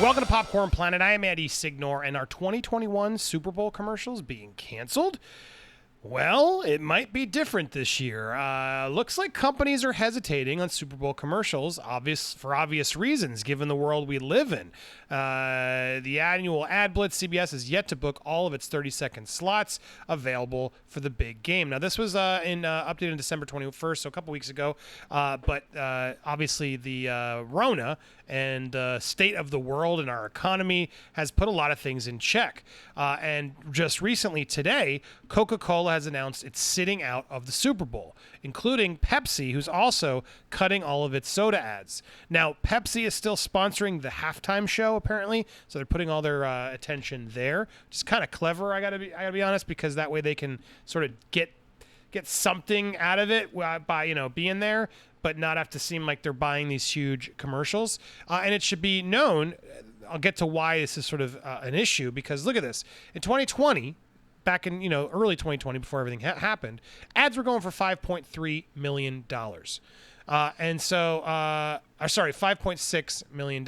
Welcome to Popcorn Planet. I am Andy Signor, and our 2021 Super Bowl commercials being canceled? Well, it might be different this year. Looks like companies are hesitating on Super Bowl commercials, for obvious reasons, given the world we live in. The annual ad blitz, CBS has yet to book all of its 30-second slots available for the big game. Now, this was updated on December 21st, so a couple weeks ago. But obviously, the Rona and state of the world and our economy has put a lot of things in check. And just recently today, Coca-Cola has announced it's sitting out of the Super Bowl, including Pepsi, who's also cutting all of its soda ads. Now, Pepsi is still sponsoring the halftime show, apparently, so they're putting all their attention there, which is kind of clever, I gotta be honest, because that way they can sort of get something out of it by being there, but not have to seem like they're buying these huge commercials. And it should be known, I'll get to why this is sort of an issue, because look at this. In 2020, back in early 2020, before everything happened, ads were going for $5.3 million. And so, $5.6 million.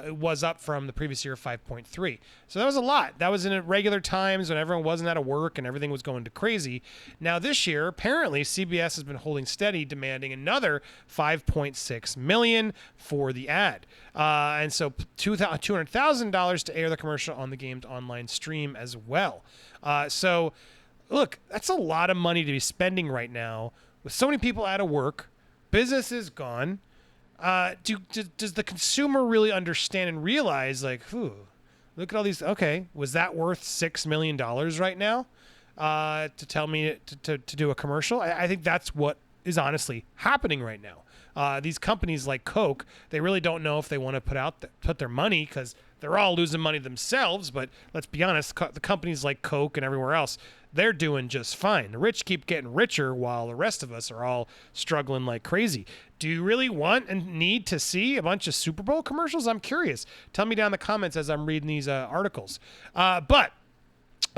It was up from the previous year of 5.3. So that was a lot. That was in regular times when everyone wasn't out of work and everything was going to crazy. Now this year, apparently CBS has been holding steady, demanding another 5.6 million for the ad. And so $200,000 to air the commercial on the game's online stream as well. So look, that's a lot of money to be spending right now with so many people out of work. Business is gone. Does the consumer really understand and realize, like, look at all these? Okay, was that worth $6 million right now to tell me to do a commercial? I think that's what is honestly happening right now. These companies like Coke, they really don't know if they want to put their money, because they're all losing money themselves. But let's be honest, the companies like Coke and everywhere else, they're doing just fine. The rich keep getting richer while the rest of us are all struggling like crazy. Do you really want and need to see a bunch of Super Bowl commercials? I'm curious. Tell me down in the comments as I'm reading these articles. But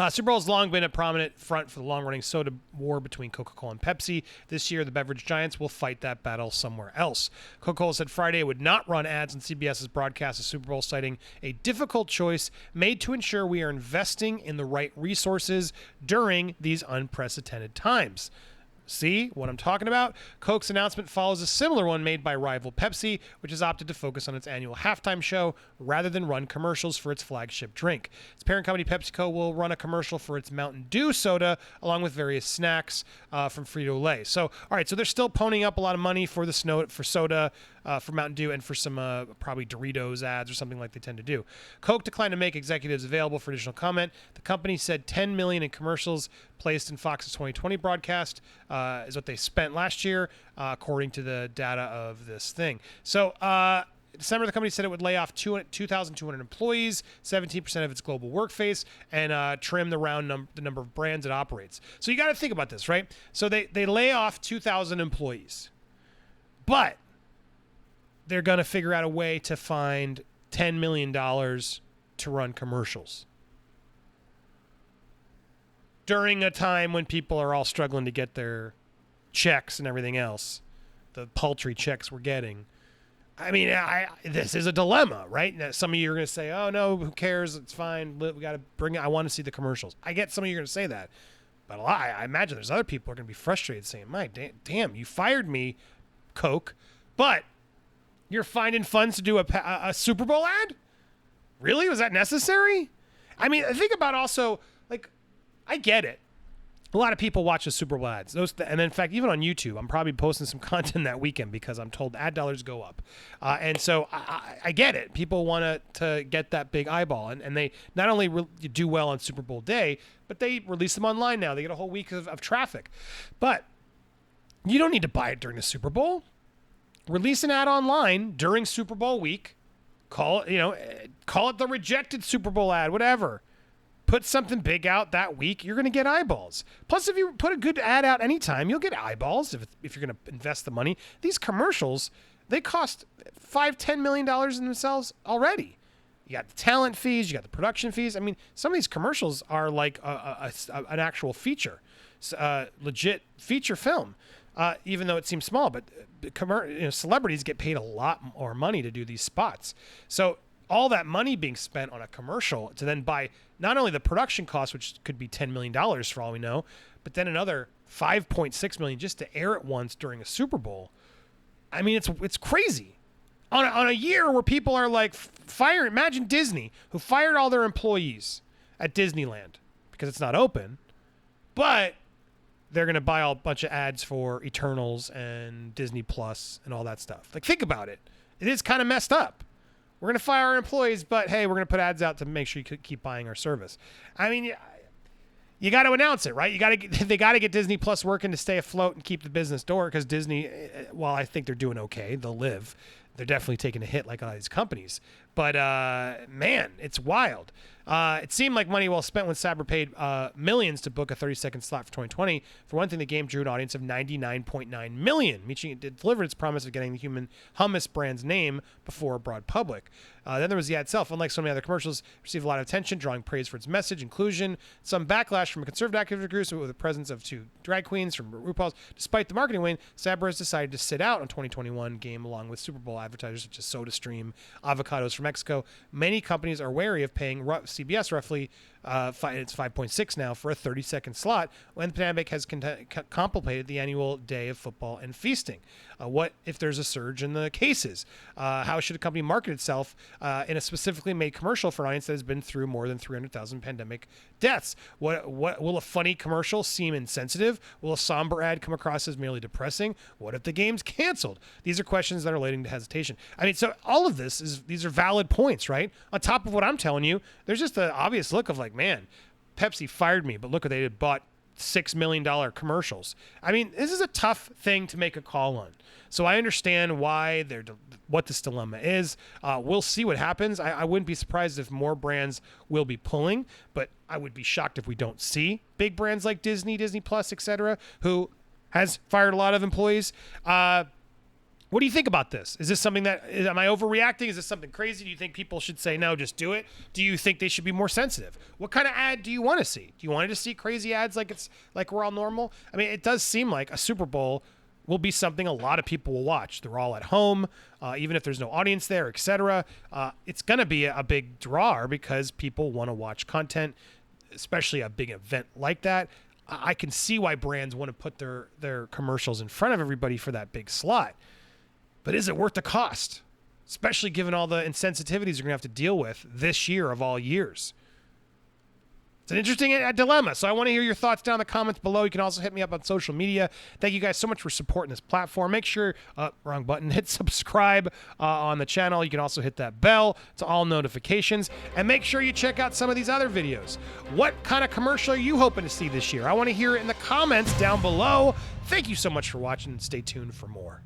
Super Bowl has long been a prominent front for the long-running soda war between Coca-Cola and Pepsi. This year, the beverage giants will fight that battle somewhere else. Coca-Cola said Friday it would not run ads on CBS's broadcast of Super Bowl, citing a difficult choice made to ensure we are investing in the right resources during these unprecedented times. See what I'm talking about? Coke's announcement follows a similar one made by rival Pepsi, which has opted to focus on its annual halftime show rather than run commercials for its flagship drink. Its parent company PepsiCo will run a commercial for its Mountain Dew soda, along with various snacks from Frito-Lay. So, all right, so they're still ponying up a lot of money for soda, for Mountain Dew, and for some probably Doritos ads or something like they tend to do. Coke declined to make executives available for additional comment. The company said $10 million in commercials placed in Fox's 2020 broadcast is what they spent last year, according to the data of this thing. So, December, the company said it would lay off 2,200 employees, 17% of its global workforce, and trim the number of brands it operates. So you got to think about this, right? So they lay off 2,000 employees, but they're going to figure out a way to find $10 million to run commercials during a time when people are all struggling to get their checks and everything else, the paltry checks we're getting. I mean, this is a dilemma, right? Now, some of you are going to say, oh, no, who cares? It's fine. We got to bring it. I want to see the commercials. I get some of you are going to say that. But I imagine there's other people who are going to be frustrated saying, my damn, you fired me, Coke, but you're finding funds to do a Super Bowl ad? Really? Was that necessary? I mean, think about also, like, I get it. A lot of people watch the Super Bowl ads. And in fact, even on YouTube, I'm probably posting some content that weekend because I'm told ad dollars go up. And so I get it. People want to get that big eyeball. And they not only do well on Super Bowl day, but they release them online now. They get a whole week of traffic. But you don't need to buy it during the Super Bowl. Release an ad online during Super Bowl week. Call it the rejected Super Bowl ad, whatever. Put something big out that week, you're going to get eyeballs. Plus, if you put a good ad out anytime, you'll get eyeballs if you're going to invest the money. These commercials, they cost $5-10 million in themselves already. You got the talent fees, you got the production fees. I mean, some of these commercials are like an actual feature, legit feature film, even though it seems small. But celebrities get paid a lot more money to do these spots. So all that money being spent on a commercial to then buy not only the production cost, which could be $10 million for all we know, but then another $5.6 million just to air it once during a Super Bowl. I mean, it's crazy. On a year where people are like firing, imagine Disney, who fired all their employees at Disneyland because it's not open, but they're going to buy a bunch of ads for Eternals and Disney Plus and all that stuff. Like, think about it. It is kind of messed up. We're going to fire our employees, but hey, we're going to put ads out to make sure you could keep buying our service. I mean, you got to announce it, right? They got to get Disney Plus working to stay afloat and keep the business door, because Disney, while I think they're doing okay, they'll live. They're definitely taking a hit like all these companies. But, man, it's wild. It seemed like money well spent when Sabre paid millions to book a 30-second slot for 2020. For one thing, the game drew an audience of 99.9 million, meaning it delivered its promise of getting the human hummus brand's name before a broad public. Then there was the ad itself. Unlike so many other commercials, received a lot of attention, drawing praise for its message, inclusion, some backlash from a conservative activist group with the presence of 2 drag queens from RuPaul's. Despite the marketing win, Sabre has decided to sit out on 2021 game along with Super Bowl advertisers such as SodaStream, Avocados from Mexico. Many companies are wary of paying CBS roughly it's 5.6 now for a 30-second slot when the pandemic has complicated the annual day of football and feasting. What if there's a surge in the cases? How should a company market itself in a specifically made commercial for an audience that has been through more than 300,000 pandemic deaths? What will a funny commercial seem insensitive? Will a somber ad come across as merely depressing? What if the game's canceled? These are questions that are leading to hesitation. I mean, so all of these are valid points, right? On top of what I'm telling you, there's just the obvious look of like, man, Pepsi fired me, but look what they did, bought $6 million commercials. I mean, this is a tough thing to make a call on. So I understand what this dilemma is. We'll see what happens. I wouldn't be surprised if more brands will be pulling, but I would be shocked if we don't see big brands like Disney, Disney Plus, etc., who has fired a lot of employees. What do you think about this? Is this something am I overreacting? Is this something crazy? Do you think people should say, no, just do it? Do you think they should be more sensitive? What kind of ad do you want to see? Do you want to see crazy ads like we're all normal? I mean, it does seem like a Super Bowl will be something a lot of people will watch. They're all at home, even if there's no audience there, etc. It's going to be a big draw because people want to watch content, especially a big event like that. I can see why brands want to put their commercials in front of everybody for that big slot. But is it worth the cost? Especially given all the insensitivities you're going to have to deal with this year of all years. It's an interesting dilemma. So I want to hear your thoughts down in the comments below. You can also hit me up on social media. Thank you guys so much for supporting this platform. Make sure, wrong button, hit subscribe on the channel. You can also hit that bell to all notifications. And make sure you check out some of these other videos. What kind of commercial are you hoping to see this year? I want to hear it in the comments down below. Thank you so much for watching, and stay tuned for more.